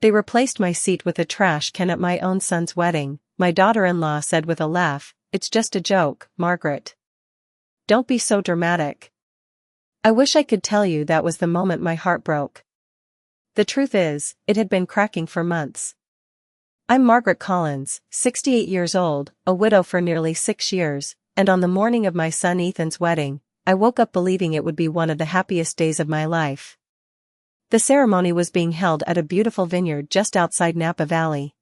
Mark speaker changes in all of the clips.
Speaker 1: They replaced my seat with a trash can at my own son's wedding. My daughter-in-law said with a laugh, "It's just a joke, Margaret. Don't be so dramatic." I wish I could tell you that was the moment my heart broke. The truth is, it had been cracking for months. I'm Margaret Collins, 68 years old, a widow for nearly 6 years, and on the morning of my son Ethan's wedding, I woke up believing it would be one of the happiest days of my life. The ceremony was being held at a beautiful vineyard just outside Napa Valley.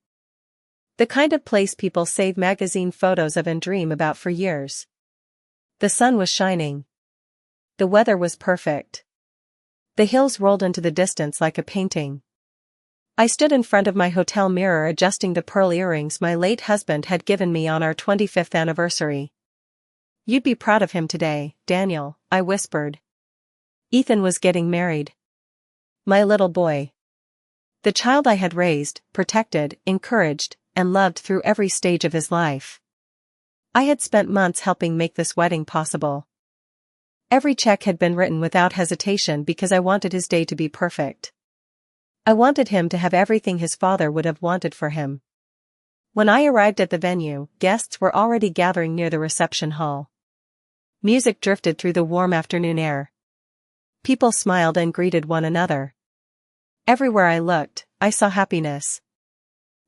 Speaker 1: The kind of place people save magazine photos of and dream about for years. The sun was shining. The weather was perfect. The hills rolled into the distance like a painting. I stood in front of my hotel mirror adjusting the pearl earrings my late husband had given me on our 25th anniversary. "You'd be proud of him today, Daniel," I whispered. Ethan was getting married. My little boy. The child I had raised, protected, encouraged, and loved through every stage of his life. I had spent months helping make this wedding possible. Every check had been written without hesitation because I wanted his day to be perfect. I wanted him to have everything his father would have wanted for him. When I arrived at the venue, guests were already gathering near the reception hall. Music drifted through the warm afternoon air. People smiled and greeted one another. Everywhere I looked, I saw happiness.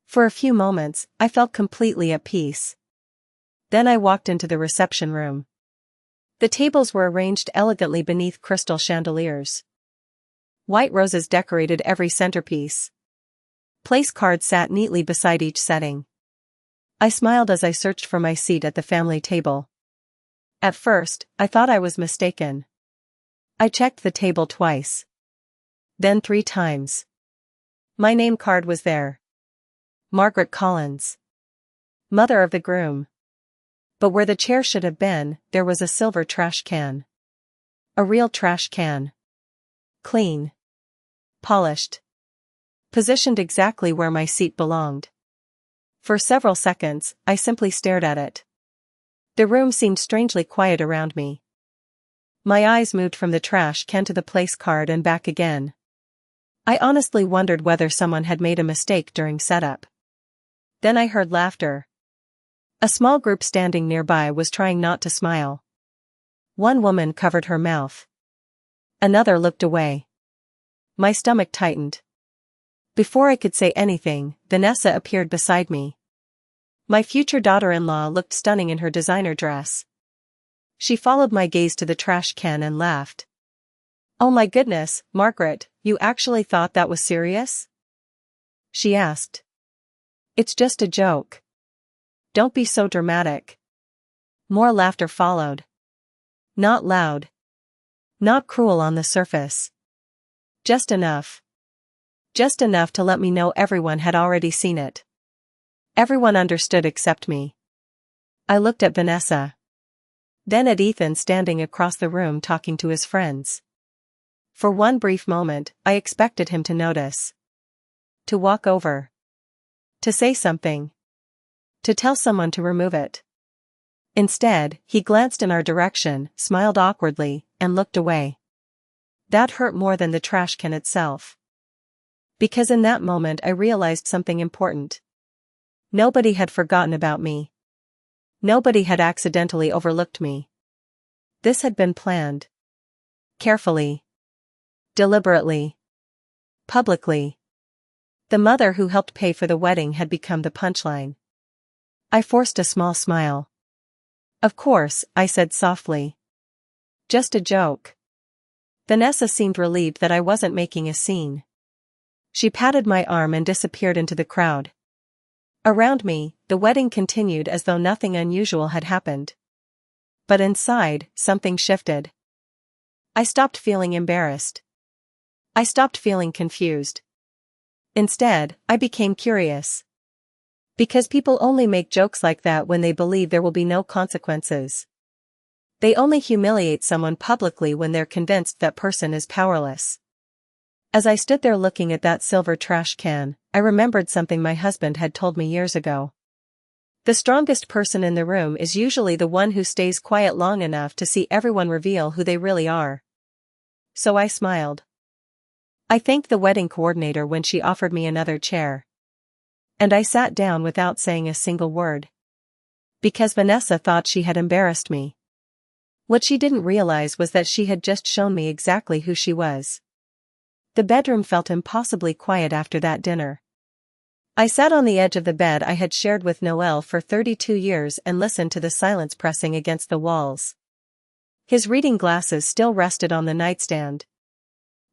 Speaker 1: For a few moments, I felt completely at peace. Then I walked into the reception room. The tables were arranged elegantly beneath crystal chandeliers. White roses decorated every centerpiece. Place cards sat neatly beside each setting. I smiled as I searched for my seat at the family table. At first, I thought I was mistaken. I checked the table twice. Then 3 times. My name card was there. Margaret Collins. Mother of the groom. But where the chair should have been, there was a silver trash can. A real trash can. Clean. Polished. Positioned exactly where my seat belonged. For several seconds, I simply stared at it. The room seemed strangely quiet around me. My eyes moved from the trash can to the place card and back again. I honestly wondered whether someone had made a mistake during setup. Then I heard laughter. A small group standing nearby was trying not to smile. One woman covered her mouth. Another looked away. My stomach tightened. Before I could say anything, Vanessa appeared beside me. My future daughter-in-law looked stunning in her designer dress. She followed my gaze to the trash can and laughed. "Oh my goodness, Margaret, you actually thought that was serious?" she asked. "It's just a joke. Don't be so dramatic." More laughter followed. Not loud. Not cruel on the surface. Just enough. Just enough to let me know everyone had already seen it. Everyone understood except me. I looked at Vanessa. Then at Ethan standing across the room talking to his friends. For one brief moment, I expected him to notice. To walk over. To say something. To tell someone to remove it. Instead, he glanced in our direction, smiled awkwardly, and looked away. That hurt more than the trash can itself. Because in that moment I realized something important. Nobody had forgotten about me. Nobody had accidentally overlooked me. This had been planned. Carefully. Deliberately. Publicly. The mother who helped pay for the wedding had become the punchline. I forced a small smile. "Of course," I said softly. "Just a joke." Vanessa seemed relieved that I wasn't making a scene. She patted my arm and disappeared into the crowd. Around me, the wedding continued as though nothing unusual had happened. But inside, something shifted. I stopped feeling embarrassed. I stopped feeling confused. Instead, I became curious. Because people only make jokes like that when they believe there will be no consequences. They only humiliate someone publicly when they're convinced that person is powerless. As I stood there looking at that silver trash can, I remembered something my husband had told me years ago. The strongest person in the room is usually the one who stays quiet long enough to see everyone reveal who they really are. So I smiled. I thanked the wedding coordinator when she offered me another chair. And I sat down without saying a single word. Because Vanessa thought she had embarrassed me. What she didn't realize was that she had just shown me exactly who she was. The bedroom felt impossibly quiet after that dinner. I sat on the edge of the bed I had shared with Noel for 32 years and listened to the silence pressing against the walls. His reading glasses still rested on the nightstand.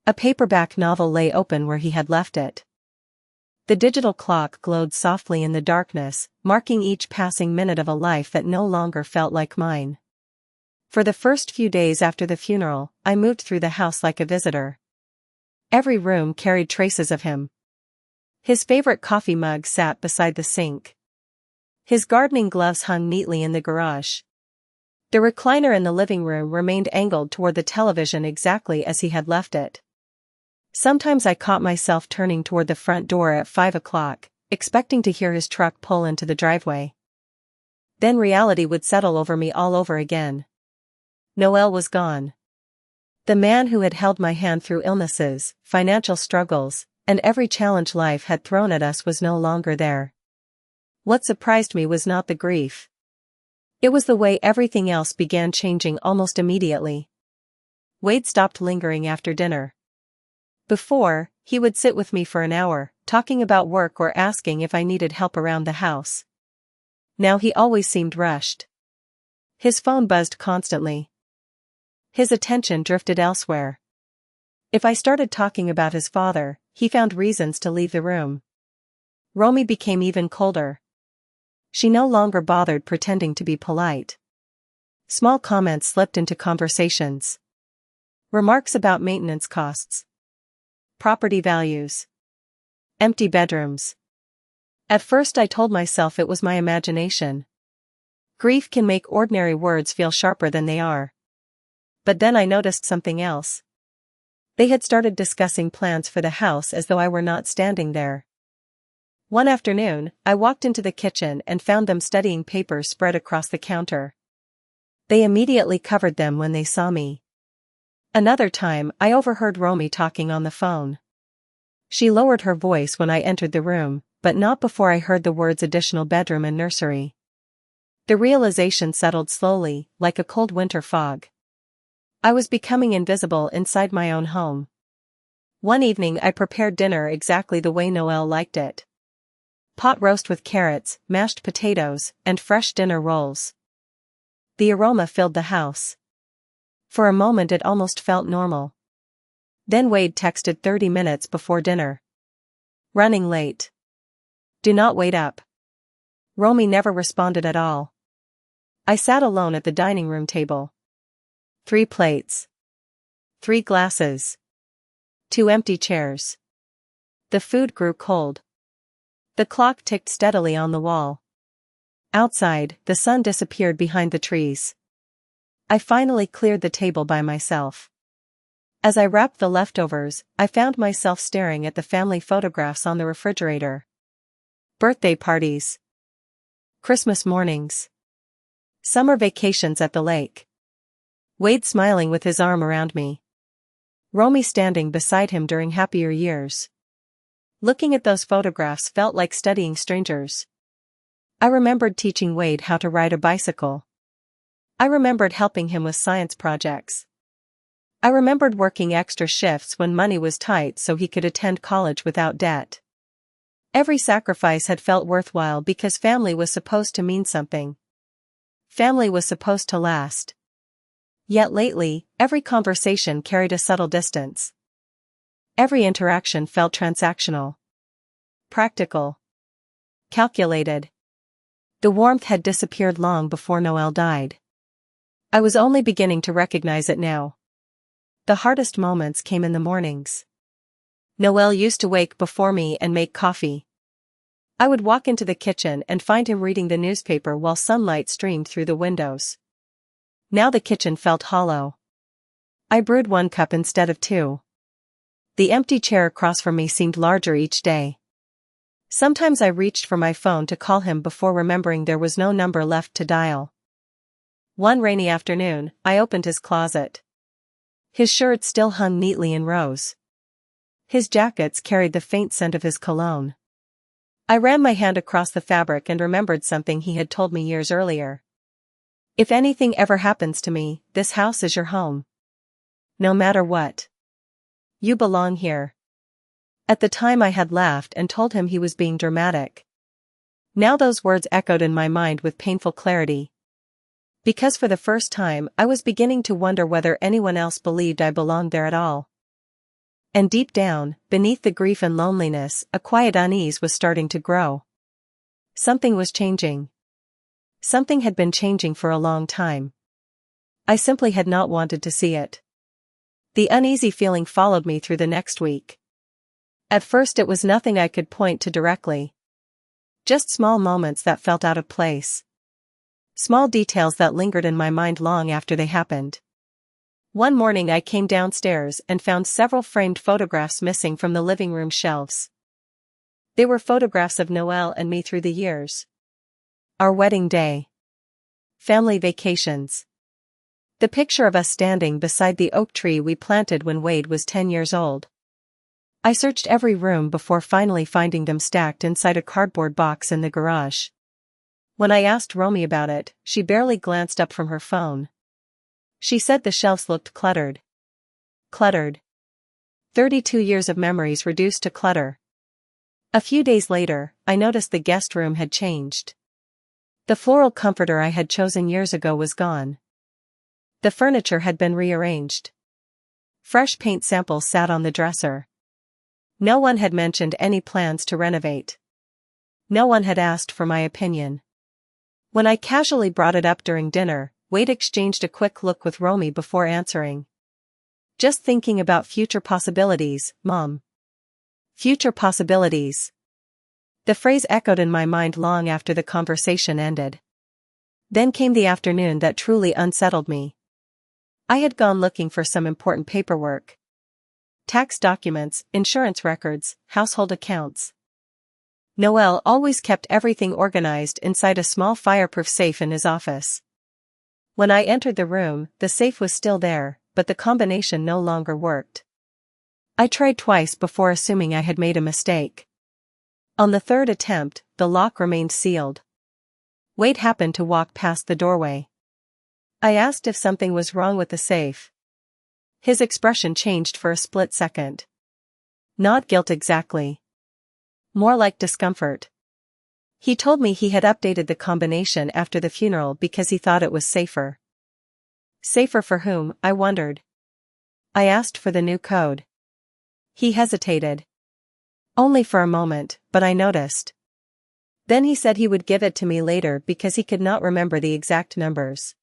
Speaker 1: A paperback novel lay open where he had left it. The digital clock glowed softly in the darkness, marking each passing minute of a life that no longer felt like mine. For the first few days after the funeral, I moved through the house like a visitor. Every room carried traces of him. His favorite coffee mug sat beside the sink. His gardening gloves hung neatly in the garage. The recliner in the living room remained angled toward the television exactly as he had left it. Sometimes I caught myself turning toward the front door at 5 o'clock, expecting to hear his truck pull into the driveway. Then reality would settle over me all over again. Noel was gone. The man who had held my hand through illnesses, financial struggles, and every challenge life had thrown at us was no longer there. What surprised me was not the grief. It was the way everything else began changing almost immediately. Wade stopped lingering after dinner. Before, he would sit with me for an hour, talking about work or asking if I needed help around the house. Now he always seemed rushed. His phone buzzed constantly. His attention drifted elsewhere. If I started talking about his father, he found reasons to leave the room. Romy became even colder. She no longer bothered pretending to be polite. Small comments slipped into conversations. Remarks about maintenance costs. Property values. Empty bedrooms. At first I told myself it was my imagination. Grief can make ordinary words feel sharper than they are. But then I noticed something else. They had started discussing plans for the house as though I were not standing there. One afternoon, I walked into the kitchen and found them studying papers spread across the counter. They immediately covered them when they saw me. Another time, I overheard Romy talking on the phone. She lowered her voice when I entered the room, but not before I heard the words additional bedroom and nursery. The realization settled slowly, like a cold winter fog. I was becoming invisible inside my own home. One evening I prepared dinner exactly the way Noel liked it. Pot roast with carrots, mashed potatoes, and fresh dinner rolls. The aroma filled the house. For a moment it almost felt normal. Then Wade texted 30 minutes before dinner. Running late. Do not wait up. Romy never responded at all. I sat alone at the dining room table. 3 plates. 3 glasses. 2 empty chairs. The food grew cold. The clock ticked steadily on the wall. Outside, the sun disappeared behind the trees. I finally cleared the table by myself. As I wrapped the leftovers, I found myself staring at the family photographs on the refrigerator. Birthday parties. Christmas mornings. Summer vacations at the lake. Wade smiling with his arm around me. Romy standing beside him during happier years. Looking at those photographs felt like studying strangers. I remembered teaching Wade how to ride a bicycle. I remembered helping him with science projects. I remembered working extra shifts when money was tight so he could attend college without debt. Every sacrifice had felt worthwhile because family was supposed to mean something. Family was supposed to last. Yet lately, every conversation carried a subtle distance. Every interaction felt transactional. Practical. Calculated. The warmth had disappeared long before Noel died. I was only beginning to recognize it now. The hardest moments came in the mornings. Noel used to wake before me and make coffee. I would walk into the kitchen and find him reading the newspaper while sunlight streamed through the windows. Now the kitchen felt hollow. I brewed 1 cup instead of 2. The empty chair across from me seemed larger each day. Sometimes I reached for my phone to call him before remembering there was no number left to dial. One rainy afternoon, I opened his closet. His shirt still hung neatly in rows. His jackets carried the faint scent of his cologne. I ran my hand across the fabric and remembered something he had told me years earlier. If anything ever happens to me, this house is your home. No matter what. You belong here. At the time I had laughed and told him he was being dramatic. Now those words echoed in my mind with painful clarity. Because for the first time I was beginning to wonder whether anyone else believed I belonged there at all. And deep down, beneath the grief and loneliness, a quiet unease was starting to grow. Something was changing. Something had been changing for a long time. I simply had not wanted to see it. The uneasy feeling followed me through the next week. At first it was nothing I could point to directly. Just small moments that felt out of place. Small details that lingered in my mind long after they happened. One morning I came downstairs and found several framed photographs missing from the living room shelves. They were photographs of Noelle and me through the years. Our wedding day. Family vacations. The picture of us standing beside the oak tree we planted when Wade was 10 years old. I searched every room before finally finding them stacked inside a cardboard box in the garage. When I asked Romy about it, she barely glanced up from her phone. She said the shelves looked cluttered. Cluttered. 32 years of memories reduced to clutter. A few days later, I noticed the guest room had changed. The floral comforter I had chosen years ago was gone. The furniture had been rearranged. Fresh paint samples sat on the dresser. No one had mentioned any plans to renovate. No one had asked for my opinion. When I casually brought it up during dinner, Wade exchanged a quick look with Romy before answering. Just thinking about future possibilities, Mom. Future possibilities. The phrase echoed in my mind long after the conversation ended. Then came the afternoon that truly unsettled me. I had gone looking for some important paperwork. Tax documents, insurance records, household accounts. Noelle always kept everything organized inside a small fireproof safe in his office. When I entered the room, the safe was still there, but the combination no longer worked. I tried twice before assuming I had made a mistake. On the third attempt, the lock remained sealed. Wade happened to walk past the doorway. I asked if something was wrong with the safe. His expression changed for a split second. Not guilt exactly. More like discomfort. He told me he had updated the combination after the funeral because he thought it was safer. Safer for whom, I wondered. I asked for the new code. He hesitated. Only for a moment, but I noticed. Then he said he would give it to me later because he could not remember the exact numbers.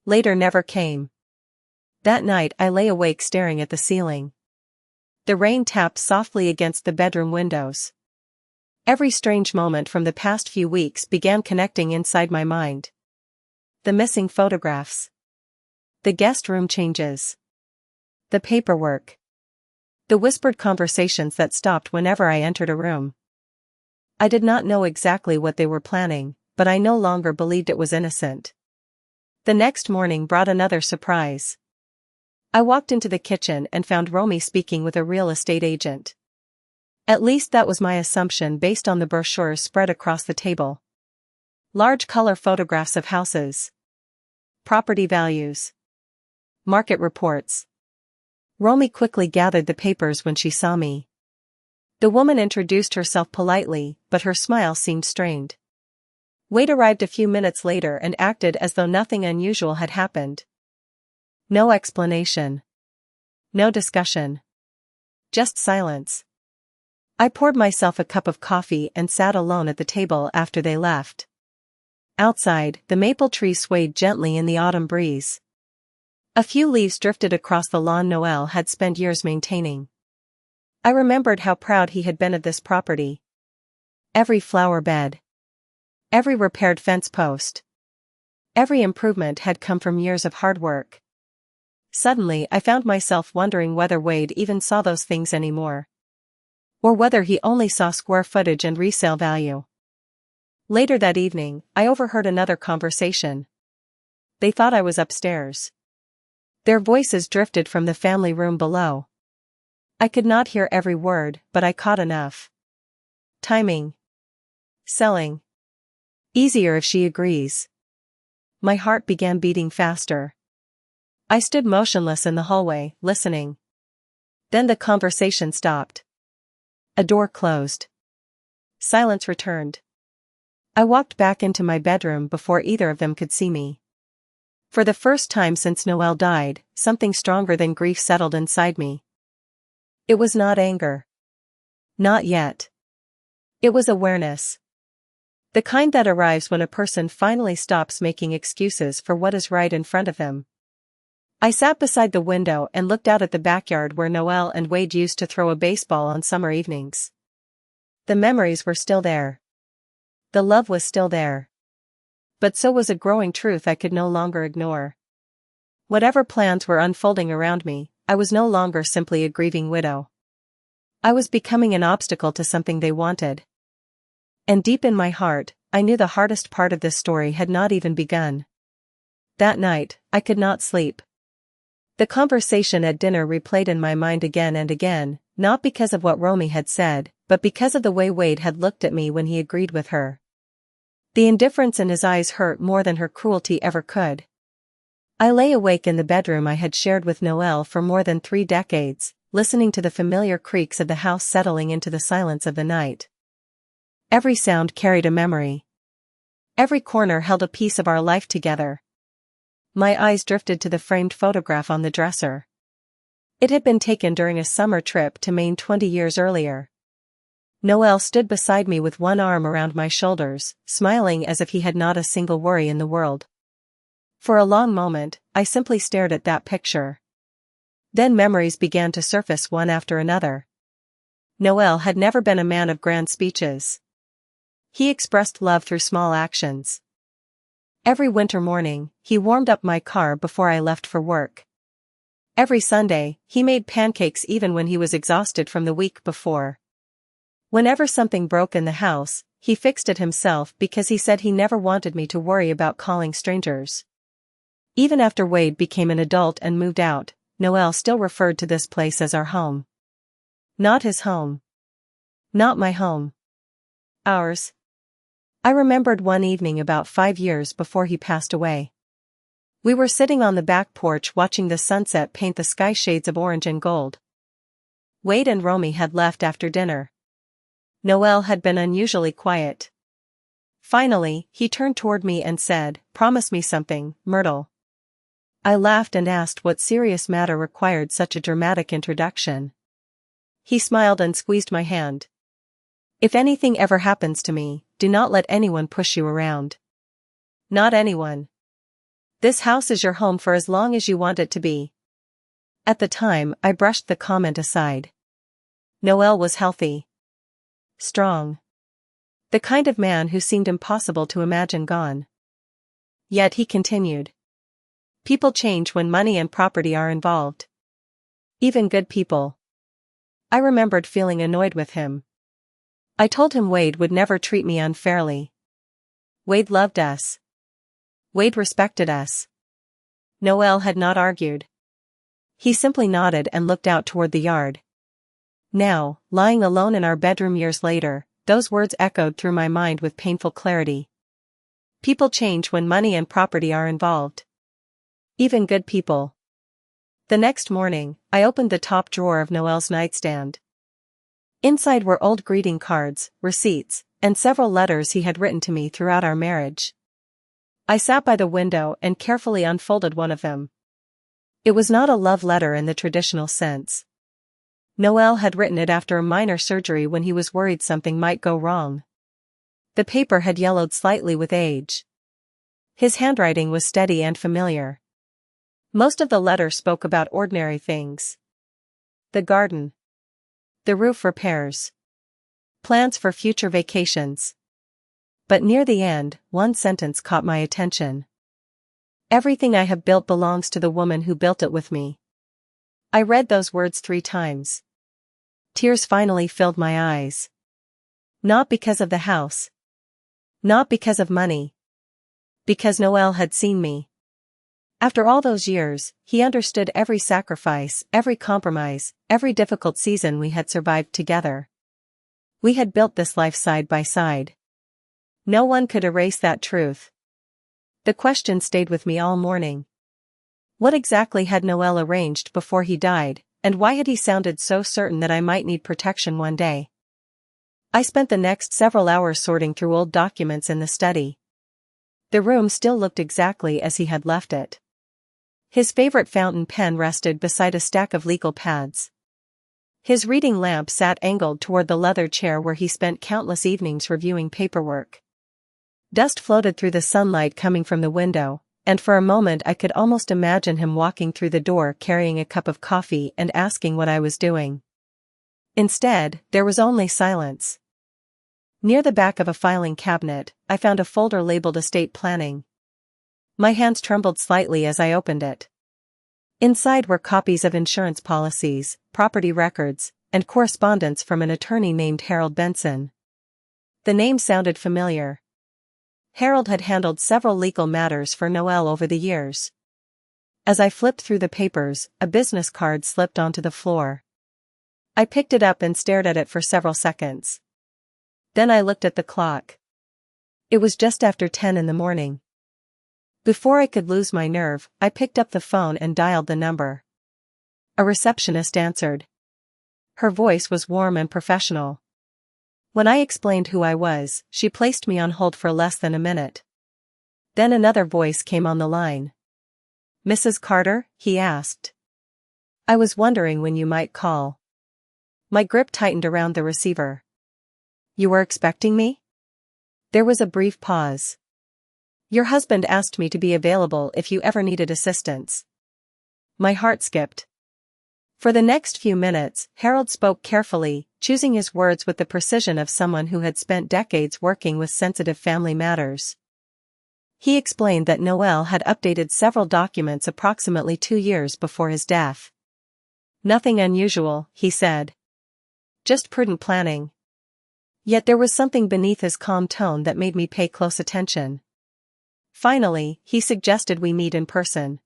Speaker 1: Later never came. That night I lay awake staring at the ceiling. The rain tapped softly against the bedroom windows. Every strange moment from the past few weeks began connecting inside my mind. The missing photographs. The guest room changes. The paperwork. The whispered conversations that stopped whenever I entered a room. I did not know exactly what they were planning, but I no longer believed it was innocent. The next morning brought another surprise. I walked into the kitchen and found Romy speaking with a real estate agent. At least that was my assumption based on the brochures spread across the table. Large color photographs of houses. Property values. Market reports. Romy quickly gathered the papers when she saw me. The woman introduced herself politely, but her smile seemed strained. Wade arrived a few minutes later and acted as though nothing unusual had happened. No explanation. No discussion. Just silence. I poured myself a cup of coffee and sat alone at the table after they left. Outside, the maple tree swayed gently in the autumn breeze. A few leaves drifted across the lawn Noelle had spent years maintaining. I remembered how proud he had been of this property. Every flower bed. Every repaired fence post. Every improvement had come from years of hard work. Suddenly I found myself wondering whether Wade even saw those things anymore. Or whether he only saw square footage and resale value. Later that evening, I overheard another conversation. They thought I was upstairs. Their voices drifted from the family room below. I could not hear every word, but I caught enough. Timing. Selling. Easier if she agrees. My heart began beating faster. I stood motionless in the hallway, listening. Then the conversation stopped. A door closed. Silence returned. I walked back into my bedroom before either of them could see me. For the first time since Noelle died, something stronger than grief settled inside me. It was not anger. Not yet. It was awareness. The kind that arrives when a person finally stops making excuses for what is right in front of them. I sat beside the window and looked out at the backyard where Noelle and Wade used to throw a baseball on summer evenings. The memories were still there. The love was still there. But so was a growing truth I could no longer ignore. Whatever plans were unfolding around me, I was no longer simply a grieving widow. I was becoming an obstacle to something they wanted. And deep in my heart, I knew the hardest part of this story had not even begun. That night, I could not sleep. The conversation at dinner replayed in my mind again and again, not because of what Romy had said, but because of the way Wade had looked at me when he agreed with her. The indifference in his eyes hurt more than her cruelty ever could. I lay awake in the bedroom I had shared with Noelle for more than 3 decades, listening to the familiar creaks of the house settling into the silence of the night. Every sound carried a memory. Every corner held a piece of our life together. My eyes drifted to the framed photograph on the dresser. It had been taken during a summer trip to Maine 20 years earlier. Noelle stood beside me with one arm around my shoulders, smiling as if he had not a single worry in the world. For a long moment, I simply stared at that picture. Then memories began to surface one after another. Noelle had never been a man of grand speeches. He expressed love through small actions. Every winter morning, he warmed up my car before I left for work. Every Sunday, he made pancakes even when he was exhausted from the week before. Whenever something broke in the house, he fixed it himself because he said he never wanted me to worry about calling strangers. Even after Wade became an adult and moved out, Noelle still referred to this place as our home. Not his home. Not my home. Ours. I remembered one evening about 5 years before he passed away. We were sitting on the back porch watching the sunset paint the sky shades of orange and gold. Wade and Romy had left after dinner. Noelle had been unusually quiet. Finally, he turned toward me and said, "Promise me something, Myrtle." I laughed and asked what serious matter required such a dramatic introduction. He smiled and squeezed my hand. "If anything ever happens to me, do not let anyone push you around. Not anyone. This house is your home for as long as you want it to be." At the time, I brushed the comment aside. Noelle was healthy. Strong. The kind of man who seemed impossible to imagine gone. Yet he continued. "People change when money and property are involved. Even good people." I remembered feeling annoyed with him. I told him Wade would never treat me unfairly. Wade loved us. Wade respected us. Noelle had not argued. He simply nodded and looked out toward the yard. Now, lying alone in our bedroom years later, those words echoed through my mind with painful clarity. People change when money and property are involved. Even good people. The next morning, I opened the top drawer of Noelle's nightstand. Inside were old greeting cards, receipts, and several letters he had written to me throughout our marriage. I sat by the window and carefully unfolded one of them. It was not a love letter in the traditional sense. Noelle had written it after a minor surgery when he was worried something might go wrong. The paper had yellowed slightly with age. His handwriting was steady and familiar. Most of the letter spoke about ordinary things. The garden. The roof repairs. Plans for future vacations. But near the end, one sentence caught my attention. "Everything I have built belongs to the woman who built it with me." I read those words 3 times. Tears finally filled my eyes. Not because of the house. Not because of money. Because Noelle had seen me. After all those years, he understood every sacrifice, every compromise, every difficult season we had survived together. We had built this life side by side. No one could erase that truth. The question stayed with me all morning. What exactly had Noel arranged before he died, and why had he sounded so certain that I might need protection one day? I spent the next several hours sorting through old documents in the study. The room still looked exactly as he had left it. His favorite fountain pen rested beside a stack of legal pads. His reading lamp sat angled toward the leather chair where he spent countless evenings reviewing paperwork. Dust floated through the sunlight coming from the window, and for a moment I could almost imagine him walking through the door carrying a cup of coffee and asking what I was doing. Instead, there was only silence. Near the back of a filing cabinet, I found a folder labeled Estate Planning. My hands trembled slightly as I opened it. Inside were copies of insurance policies, property records, and correspondence from an attorney named Harold Benson. The name sounded familiar. Harold had handled several legal matters for Noel over the years. As I flipped through the papers, a business card slipped onto the floor. I picked it up and stared at it for several seconds. Then I looked at the clock. It was just after 10 in the morning. Before I could lose my nerve, I picked up the phone and dialed the number. A receptionist answered. Her voice was warm and professional. When I explained who I was, she placed me on hold for less than a minute. Then another voice came on the line. Mrs. Carter? He asked. I was wondering when you might call. My grip tightened around the receiver. You were expecting me? There was a brief pause. Your husband asked me to be available if you ever needed assistance. My heart skipped. For the next few minutes, Harold spoke carefully, choosing his words with the precision of someone who had spent decades working with sensitive family matters. He explained that Noel had updated several documents approximately 2 years before his death. Nothing unusual, he said. Just prudent planning. Yet there was something beneath his calm tone that made me pay close attention. Finally, he suggested we meet in person.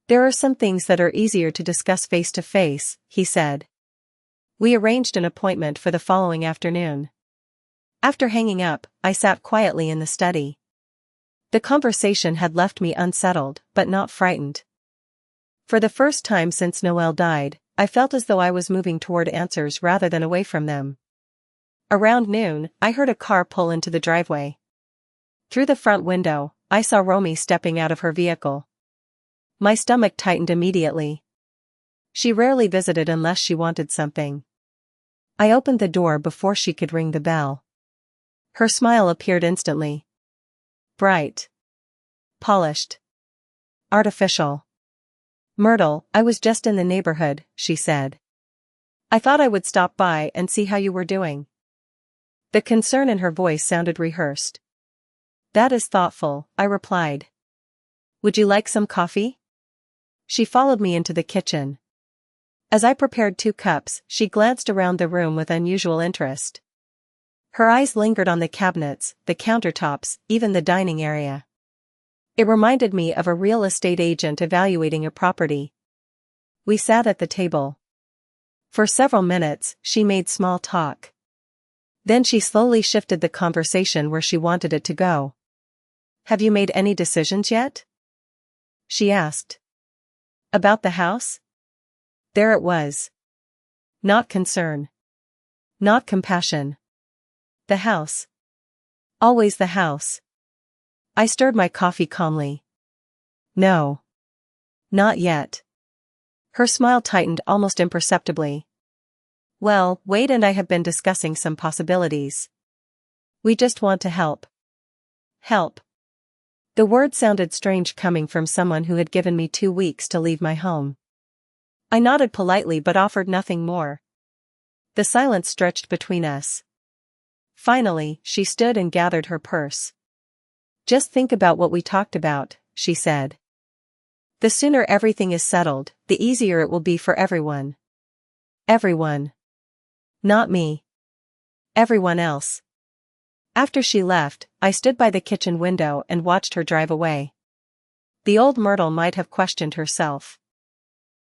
Speaker 1: There are some things that are easier to discuss face to face, he said. We arranged an appointment for the following afternoon. After hanging up, I sat quietly in the study. The conversation had left me unsettled, but not frightened. For the first time since Noel died, I felt as though I was moving toward answers rather than away from them. Around noon, I heard a car pull into the driveway. Through the front window, I saw Romy stepping out of her vehicle. My stomach tightened immediately. She rarely visited unless she wanted something. I opened the door before she could ring the bell. Her smile appeared instantly. Bright. Polished. Artificial. Myrtle, I was just in the neighborhood, she said. I thought I would stop by and see how you were doing. The concern in her voice sounded rehearsed. That is thoughtful, I replied. Would you like some coffee? She followed me into the kitchen. As I prepared 2 cups, she glanced around the room with unusual interest. Her eyes lingered on the cabinets, the countertops, even the dining area. It reminded me of a real estate agent evaluating a property. We sat at the table. For several minutes, she made small talk. Then she slowly shifted the conversation where she wanted it to go. Have you made any decisions yet? She asked. About the house? There it was. Not concern. Not compassion. The house. Always the house. I stirred my coffee calmly. No. Not yet. Her smile tightened almost imperceptibly. Well, Wade and I have been discussing some possibilities. We just want to help. Help. The word sounded strange coming from someone who had given me 2 weeks to leave my home. I nodded politely but offered nothing more. The silence stretched between us. Finally, she stood and gathered her purse. Just think about what we talked about, she said. The sooner everything is settled, the easier it will be for everyone. Everyone. Not me. Everyone else. After she left, I stood by the kitchen window and watched her drive away. The old Myrtle might have questioned herself.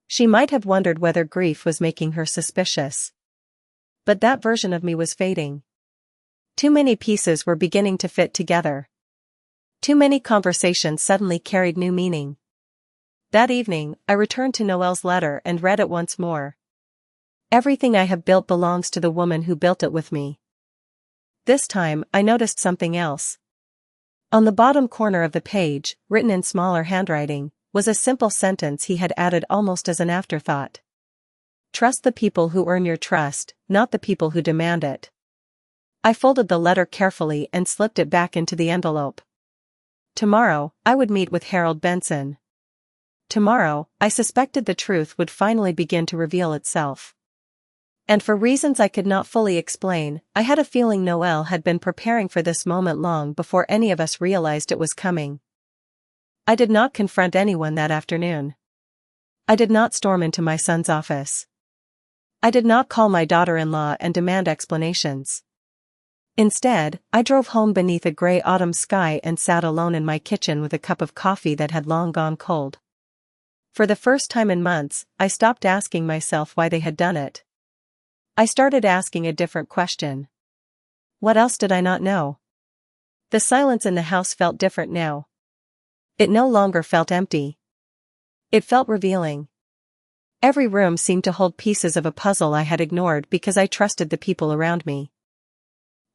Speaker 1: She might have wondered whether grief was making her suspicious. But that version of me was fading. Too many pieces were beginning to fit together. Too many conversations suddenly carried new meaning. That evening, I returned to Noelle's letter and read it once more. Everything I have built belongs to the woman who built it with me. This time, I noticed something else. On the bottom corner of the page, written in smaller handwriting, was a simple sentence he had added almost as an afterthought. Trust the people who earn your trust, not the people who demand it. I folded the letter carefully and slipped it back into the envelope. Tomorrow, I would meet with Harold Benson. Tomorrow, I suspected the truth would finally begin to reveal itself. And for reasons I could not fully explain, I had a feeling Noelle had been preparing for this moment long before any of us realized it was coming. I did not confront anyone that afternoon. I did not storm into my son's office. I did not call my daughter-in-law and demand explanations. Instead, I drove home beneath a gray autumn sky and sat alone in my kitchen with a cup of coffee that had long gone cold. For the first time in months, I stopped asking myself why they had done it. I started asking a different question. What else did I not know? The silence in the house felt different now. It no longer felt empty. It felt revealing. Every room seemed to hold pieces of a puzzle I had ignored because I trusted the people around me.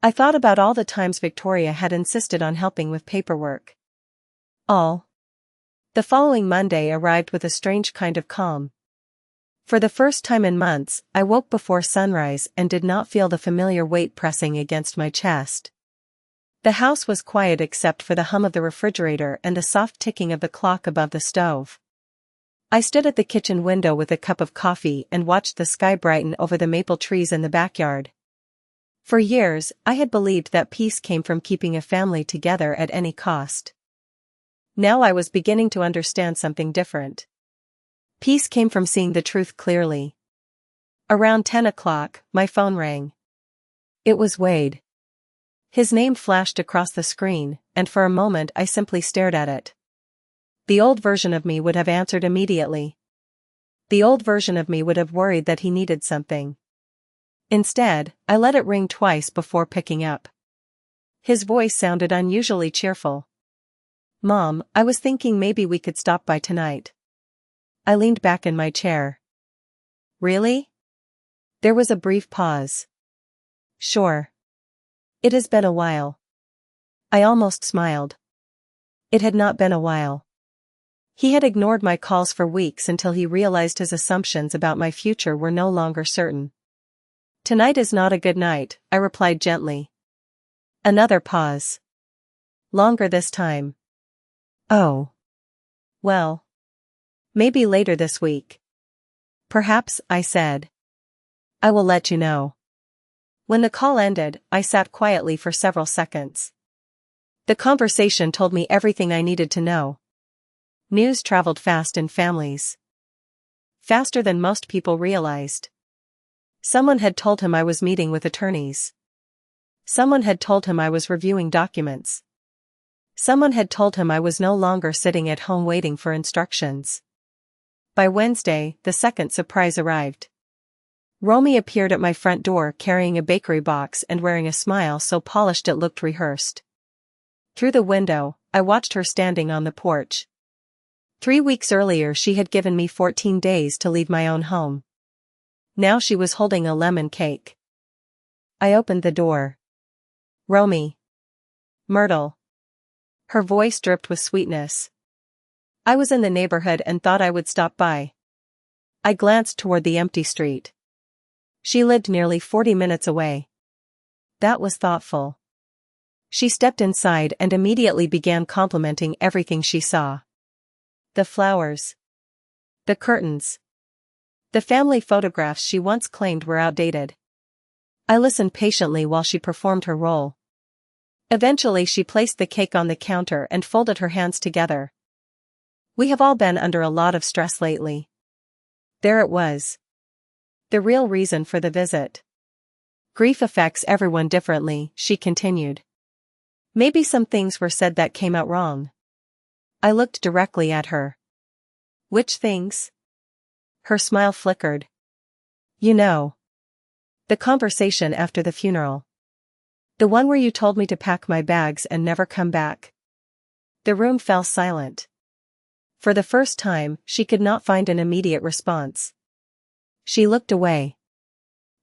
Speaker 1: I thought about all the times Victoria had insisted on helping with paperwork. The following Monday arrived with a strange kind of calm. For the first time in months, I woke before sunrise and did not feel the familiar weight pressing against my chest. The house was quiet except for the hum of the refrigerator and the soft ticking of the clock above the stove. I stood at the kitchen window with a cup of coffee and watched the sky brighten over the maple trees in the backyard. For years, I had believed that peace came from keeping a family together at any cost. Now I was beginning to understand something different. Peace came from seeing the truth clearly. Around 10 o'clock, my phone rang. It was Wade. His name flashed across the screen, and for a moment I simply stared at it. The old version of me would have answered immediately. The old version of me would have worried that he needed something. Instead, I let it ring twice before picking up. His voice sounded unusually cheerful. Mom, I was thinking maybe we could stop by tonight. I leaned back in my chair. Really? There was a brief pause. Sure. It has been a while. I almost smiled. It had not been a while. He had ignored my calls for weeks until he realized his assumptions about my future were no longer certain. Tonight is not a good night, I replied gently. Another pause. Longer this time. Oh. Well. Maybe later this week. Perhaps, I said. I will let you know. When the call ended, I sat quietly for several seconds. The conversation told me everything I needed to know. News traveled fast in families. Faster than most people realized. Someone had told him I was meeting with attorneys. Someone had told him I was reviewing documents. Someone had told him I was no longer sitting at home waiting for instructions. By Wednesday, the second surprise arrived. Romy appeared at my front door carrying a bakery box and wearing a smile so polished it looked rehearsed. Through the window, I watched her standing on the porch. 3 weeks earlier she had given me 14 days to leave my own home. Now she was holding a lemon cake. I opened the door. Romy. Myrtle. Her voice dripped with sweetness. I was in the neighborhood and thought I would stop by. I glanced toward the empty street. She lived nearly 40 minutes away. That was thoughtful. She stepped inside and immediately began complimenting everything she saw. The flowers. The curtains. The family photographs she once claimed were outdated. I listened patiently while she performed her role. Eventually she placed the cake on the counter and folded her hands together. We have all been under a lot of stress lately. There it was. The real reason for the visit. Grief affects everyone differently, she continued. Maybe some things were said that came out wrong. I looked directly at her. Which things? Her smile flickered. You know. The conversation after the funeral. The one where you told me to pack my bags and never come back. The room fell silent. For the first time, she could not find an immediate response. She looked away.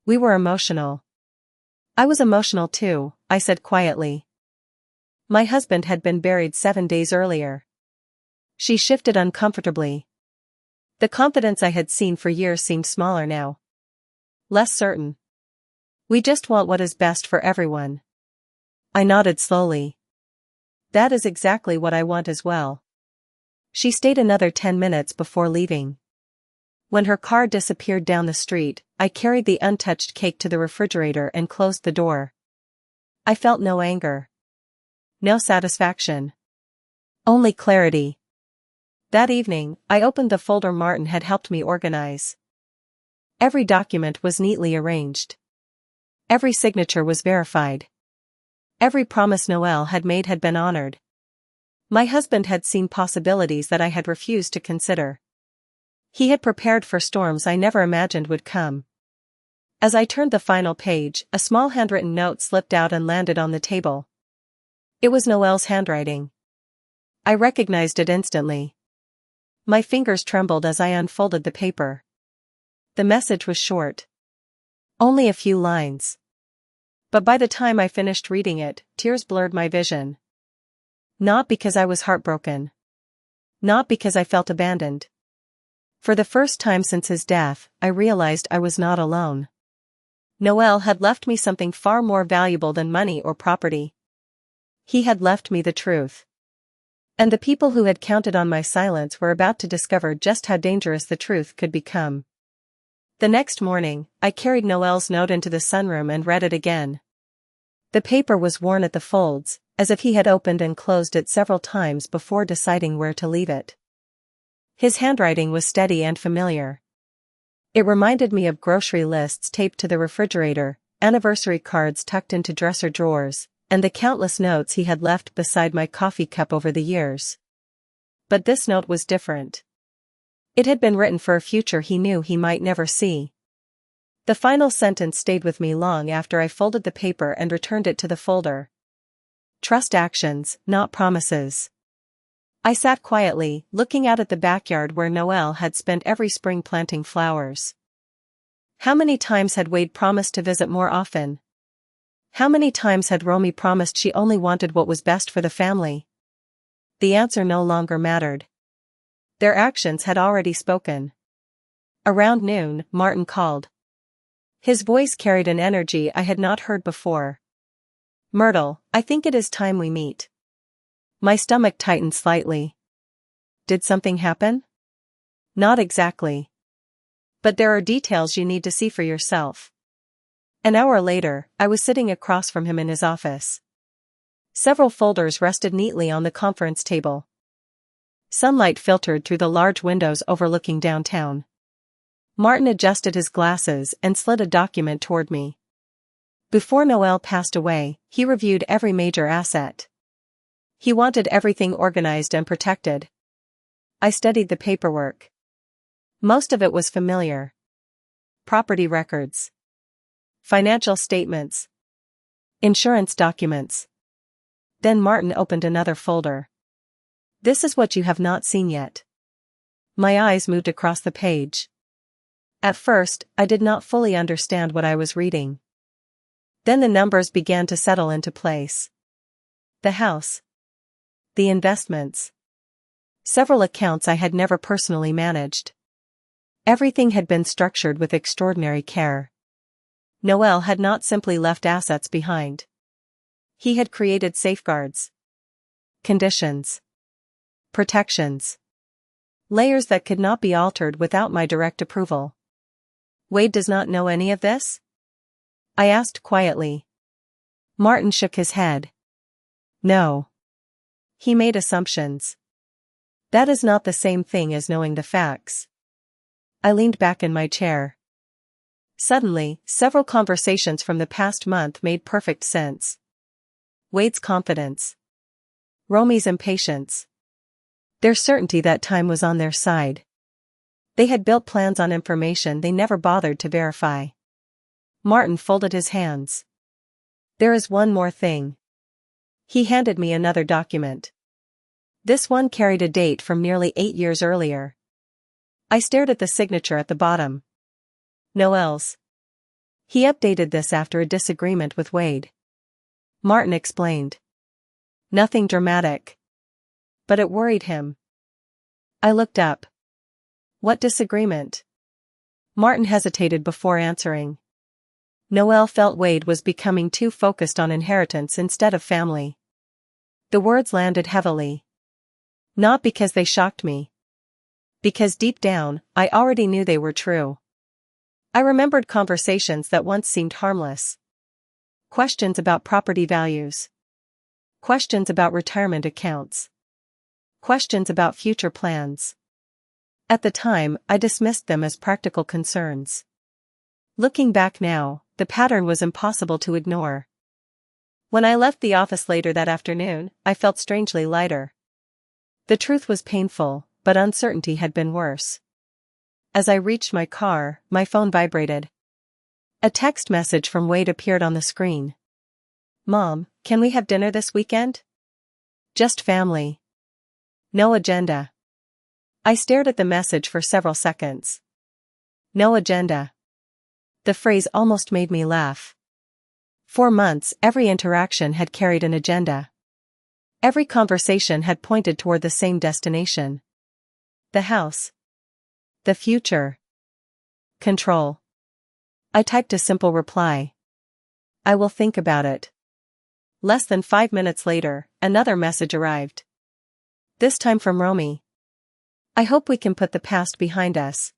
Speaker 1: We were emotional. I was emotional too, I said quietly. My husband had been buried 7 days earlier. She shifted uncomfortably. The confidence I had seen for years seemed smaller now. Less certain. We just want what is best for everyone. I nodded slowly. That is exactly what I want as well. She stayed another 10 minutes before leaving. When her car disappeared down the street, I carried the untouched cake to the refrigerator and closed the door. I felt no anger. No satisfaction. Only clarity. That evening, I opened the folder Martin had helped me organize. Every document was neatly arranged. Every signature was verified. Every promise Noel had made had been honored. My husband had seen possibilities that I had refused to consider. He had prepared for storms I never imagined would come. As I turned the final page, a small handwritten note slipped out and landed on the table. It was Noel's handwriting. I recognized it instantly. My fingers trembled as I unfolded the paper. The message was short. Only a few lines. But by the time I finished reading it, tears blurred my vision. Not because I was heartbroken. Not because I felt abandoned. For the first time since his death, I realized I was not alone. Noel had left me something far more valuable than money or property. He had left me the truth. And the people who had counted on my silence were about to discover just how dangerous the truth could become. The next morning, I carried Noel's note into the sunroom and read it again. The paper was worn at the folds, as if he had opened and closed it several times before deciding where to leave it. His handwriting was steady and familiar. It reminded me of grocery lists taped to the refrigerator, anniversary cards tucked into dresser drawers, and the countless notes he had left beside my coffee cup over the years. But this note was different. It had been written for a future he knew he might never see. The final sentence stayed with me long after I folded the paper and returned it to the folder. Trust actions, not promises. I sat quietly, looking out at the backyard where Noel had spent every spring planting flowers. How many times had Wade promised to visit more often? How many times had Romy promised she only wanted what was best for the family? The answer no longer mattered. Their actions had already spoken. Around noon, Martin called. His voice carried an energy I had not heard before. Myrtle, I think it is time we meet. My stomach tightened slightly. Did something happen? Not exactly. But there are details you need to see for yourself. An hour later, I was sitting across from him in his office. Several folders rested neatly on the conference table. Sunlight filtered through the large windows overlooking downtown. Martin adjusted his glasses and slid a document toward me. Before Noel passed away, he reviewed every major asset. He wanted everything organized and protected. I studied the paperwork. Most of it was familiar. Property records. Financial statements. Insurance documents. Then Martin opened another folder. This is what you have not seen yet. My eyes moved across the page. At first, I did not fully understand what I was reading. Then the numbers began to settle into place. The house. The investments. Several accounts I had never personally managed. Everything had been structured with extraordinary care. Noel had not simply left assets behind. He had created safeguards. Conditions. Protections. Layers that could not be altered without my direct approval. Wade does not know any of this? I asked quietly. Martin shook his head. No. He made assumptions. That is not the same thing as knowing the facts. I leaned back in my chair. Suddenly, several conversations from the past month made perfect sense. Wade's confidence. Romy's impatience. Their certainty that time was on their side. They had built plans on information they never bothered to verify. Martin folded his hands. There is one more thing. He handed me another document. This one carried a date from nearly 8 years earlier. I stared at the signature at the bottom. Noel's. He updated this after a disagreement with Wade. Martin explained. Nothing dramatic. But it worried him. I looked up. What disagreement? Martin hesitated before answering. Noel felt Wade was becoming too focused on inheritance instead of family. The words landed heavily. Not because they shocked me. Because deep down, I already knew they were true. I remembered conversations that once seemed harmless. Questions about property values. Questions about retirement accounts. Questions about future plans. At the time, I dismissed them as practical concerns. Looking back now, the pattern was impossible to ignore. When I left the office later that afternoon, I felt strangely lighter. The truth was painful, but uncertainty had been worse. As I reached my car, my phone vibrated. A text message from Wade appeared on the screen. Mom, can we have dinner this weekend? Just family. No agenda. I stared at the message for several seconds. No agenda. The phrase almost made me laugh. For months, every interaction had carried an agenda. Every conversation had pointed toward the same destination. The house. The future. Control. I typed a simple reply. I will think about it. Less than 5 minutes later, another message arrived. This time from Romy. I hope we can put the past behind us.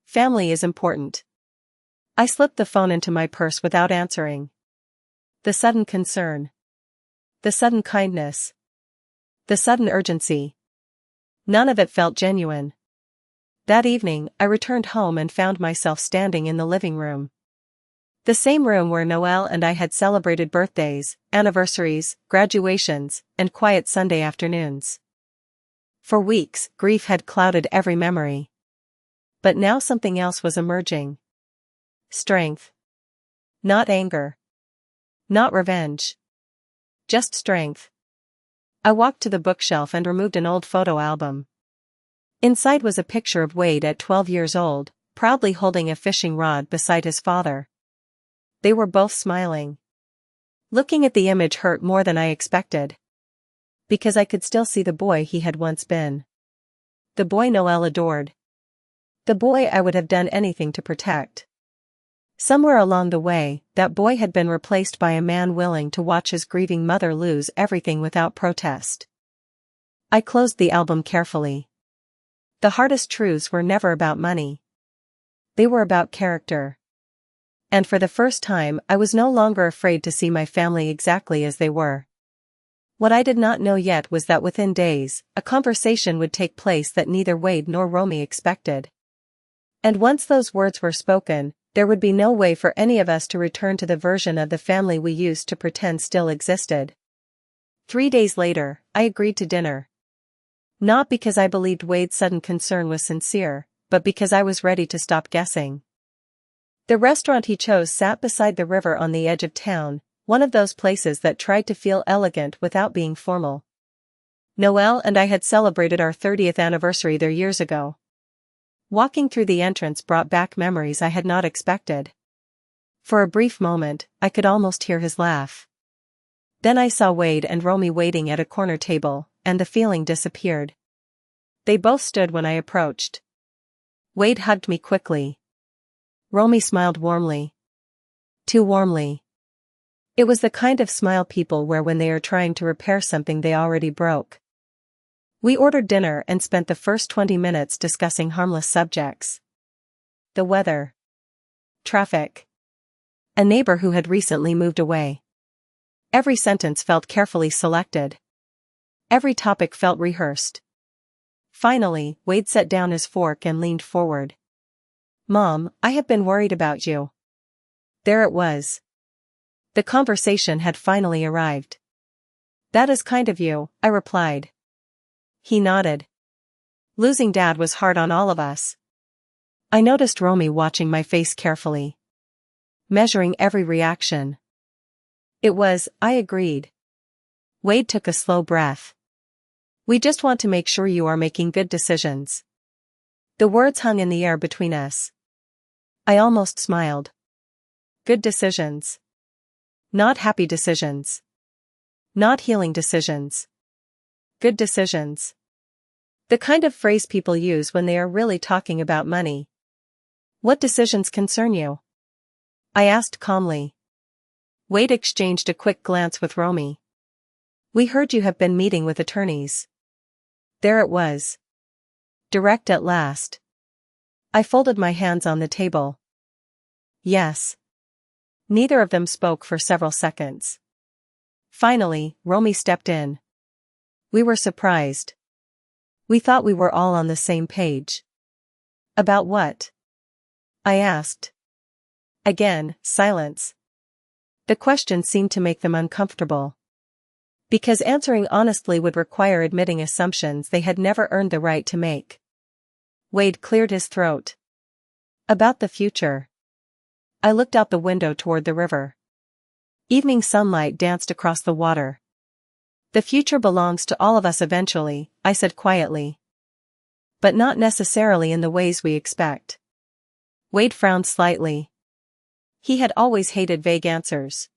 Speaker 1: Family is important. I slipped the phone into my purse without answering. The sudden concern. The sudden kindness. The sudden urgency. None of it felt genuine. That evening, I returned home and found myself standing in the living room. The same room where Noel and I had celebrated birthdays, anniversaries, graduations, and quiet Sunday afternoons. For weeks, grief had clouded every memory. But now something else was emerging. Strength. Not anger. Not revenge. Just strength. I walked to the bookshelf and removed an old photo album. Inside was a picture of Wade at 12 years old, proudly holding a fishing rod beside his father. They were both smiling. Looking at the image hurt more than I expected. Because I could still see the boy he had once been. The boy Noel adored. The boy I would have done anything to protect. Somewhere along the way, that boy had been replaced by a man willing to watch his grieving mother lose everything without protest. I closed the album carefully. The hardest truths were never about money. They were about character. And for the first time, I was no longer afraid to see my family exactly as they were. What I did not know yet was that within days, a conversation would take place that neither Wade nor Romy expected. And once those words were spoken, there would be no way for any of us to return to the version of the family we used to pretend still existed. 3 days later, I agreed to dinner. Not because I believed Wade's sudden concern was sincere, but because I was ready to stop guessing. The restaurant he chose sat beside the river on the edge of town, one of those places that tried to feel elegant without being formal. Noel and I had celebrated our 30th anniversary there years ago. Walking through the entrance brought back memories I had not expected. For a brief moment, I could almost hear his laugh. Then I saw Wade and Romy waiting at a corner table, and the feeling disappeared. They both stood when I approached. Wade hugged me quickly. Romy smiled warmly. Too warmly. It was the kind of smile people wear when they are trying to repair something they already broke. We ordered dinner and spent the first 20 minutes discussing harmless subjects. The weather. Traffic. A neighbor who had recently moved away. Every sentence felt carefully selected. Every topic felt rehearsed. Finally, Wade set down his fork and leaned forward. Mom, I have been worried about you. There it was. The conversation had finally arrived. That is kind of you, I replied. He nodded. Losing Dad was hard on all of us. I noticed Romy watching my face carefully, measuring every reaction. I agreed. Wade took a slow breath. We just want to make sure you are making good decisions. The words hung in the air between us. I almost smiled. Good decisions. Not happy decisions. Not healing decisions. Good decisions. The kind of phrase people use when they are really talking about money. What decisions concern you? I asked calmly. Wade exchanged a quick glance with Romy. We heard you have been meeting with attorneys. There it was. Direct at last. I folded my hands on the table. Yes. Neither of them spoke for several seconds. Finally, Romy stepped in. We were surprised. We thought we were all on the same page. About what? I asked. Again, silence. The question seemed to make them uncomfortable. Because answering honestly would require admitting assumptions they had never earned the right to make. Wade cleared his throat. About the future. I looked out the window toward the river. Evening sunlight danced across the water. The future belongs to all of us eventually, I said quietly. But not necessarily in the ways we expect. Wade frowned slightly. He had always hated vague answers.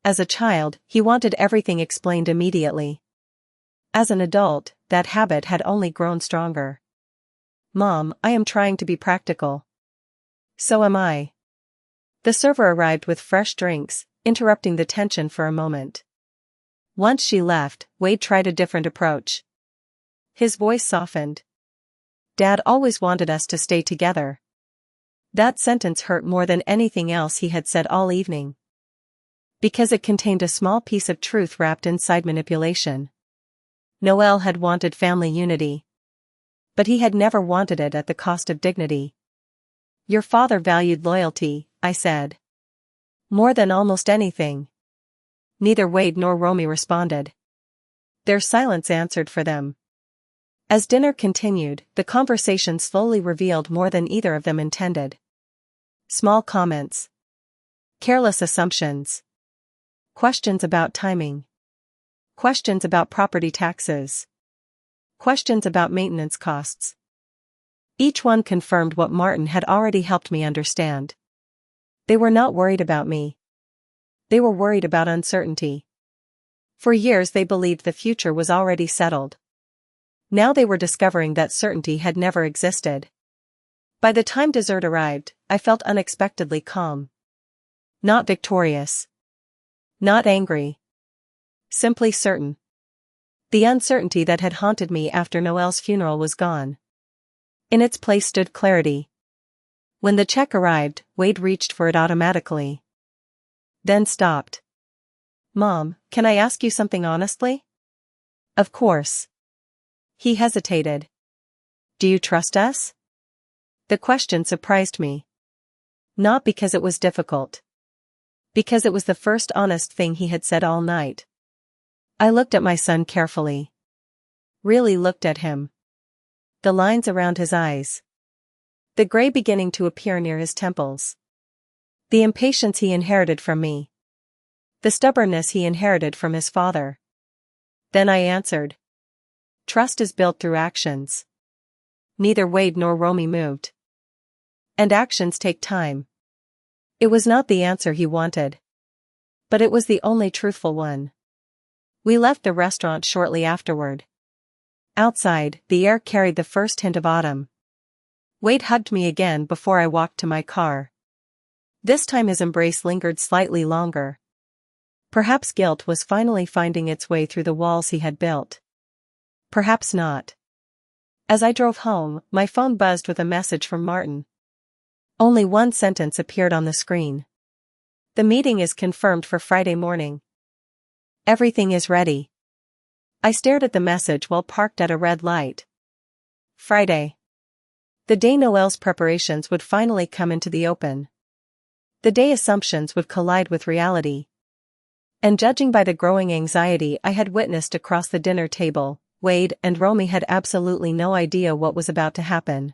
Speaker 1: As a child, he wanted everything explained immediately. As an adult, that habit had only grown stronger. Mom, I am trying to be practical. So am I. The server arrived with fresh drinks, interrupting the tension for a moment. Once she left, Wade tried a different approach. His voice softened. Dad always wanted us to stay together. That sentence hurt more than anything else he had said all evening. Because it contained a small piece of truth wrapped inside manipulation. Noel had wanted family unity. But he had never wanted it at the cost of dignity. Your father valued loyalty, I said. More than almost anything. Neither Wade nor Romy responded. Their silence answered for them. As dinner continued, the conversation slowly revealed more than either of them intended. Small comments. Careless assumptions. Questions about timing. Questions about property taxes. Questions about maintenance costs. Each one confirmed what Martin had already helped me understand. They were not worried about me. They were worried about uncertainty. For years they believed the future was already settled. Now they were discovering that certainty had never existed. By the time dessert arrived, I felt unexpectedly calm. Not victorious. Not angry. Simply certain. The uncertainty that had haunted me after Noel's funeral was gone. In its place stood clarity. When the check arrived, Wade reached for it automatically. Then stopped. Mom, can I ask you something honestly? Of course. He hesitated. Do you trust us? The question surprised me. Not because it was difficult. Because it was the first honest thing he had said all night. I looked at my son carefully. Really looked at him. The lines around his eyes. The gray beginning to appear near his temples. The impatience he inherited from me. The stubbornness he inherited from his father. Then I answered. Trust is built through actions. Neither Wade nor Romy moved. And actions take time. It was not the answer he wanted. But it was the only truthful one. We left the restaurant shortly afterward. Outside, the air carried the first hint of autumn. Wade hugged me again before I walked to my car. This time his embrace lingered slightly longer. Perhaps guilt was finally finding its way through the walls he had built. Perhaps not. As I drove home, my phone buzzed with a message from Martin. Only one sentence appeared on the screen. The meeting is confirmed for Friday morning. Everything is ready. I stared at the message while parked at a red light. Friday. The day Noel's preparations would finally come into the open. The day assumptions would collide with reality. And judging by the growing anxiety I had witnessed across the dinner table, Wade and Romy had absolutely no idea what was about to happen.